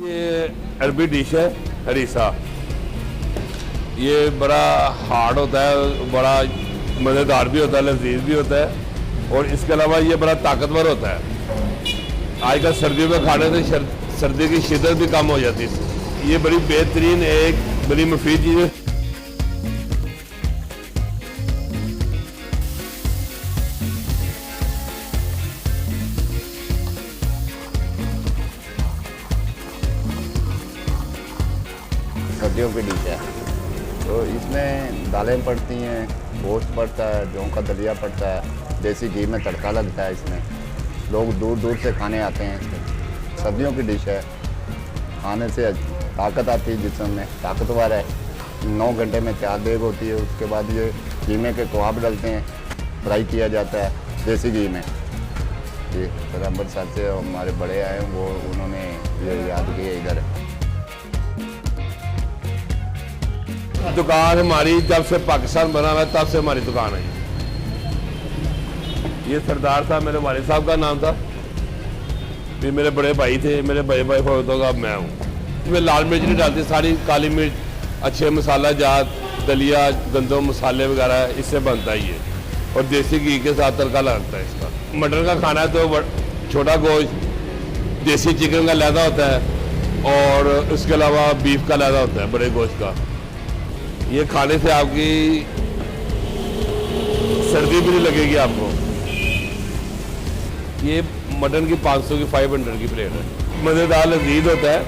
ये अरबी डिश है हरीसा। ये बड़ा हार्ड होता है, बड़ा मज़ेदार भी होता है, लजीज भी होता है और इसके अलावा ये बड़ा ताकतवर होता है। आजकल सर्दियों में खाने से सर्दी की शिद्दत भी कम हो जाती है। ये बड़ी बेहतरीन एक बड़ी मुफीद चीज़ है। सर्दियों की डिश है तो इसमें दालें पड़ती हैं, गोश्त पड़ता है, जौ का दलिया पड़ता है, देसी घी में तड़का लगता है। इसमें लोग दूर दूर से खाने आते हैं। इसमें सर्दियों की डिश है, खाने से ताकत आती है, जिस्म में ताकतवर है। 9 घंटे में तैयार देग होती है। उसके बाद ये कीमे के कबाब डलते हैं, फ्राई किया जाता है देसी घी में। ये पैगम्बर साहब से हमारे बड़े आए, वो उन्होंने ये याद किया इधर। दुकान हमारी जब से पाकिस्तान बना हुआ है तब से हमारी दुकान है। ये सरदार था, मेरे वालिद साहब का नाम था। ये मेरे बड़े भाई थे, मेरे बड़े भाई फोटो का मैं हूँ। इसमें लाल मिर्च नहीं डालती, सारी काली मिर्च, अच्छे मसाला जात, दलिया, गंदम मसाले वगैरह इससे बनता ही है और देसी घी के साथ तड़का लगता है इसका। मटन का खाना है तो छोटा गोश्त, देसी चिकन का लहदा होता है और इसके अलावा बीफ का लहदा होता है बड़े गोश्त का। ये खाने से आपकी सर्दी भी नहीं लगेगी आपको। ये मटन की 500 की 500 की प्लेट है। मज़ेदार लजीज होता है।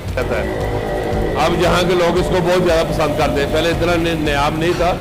अब यहाँ के लोग इसको बहुत ज़्यादा पसंद करते हैं। पहले इतना नायाब नहीं था।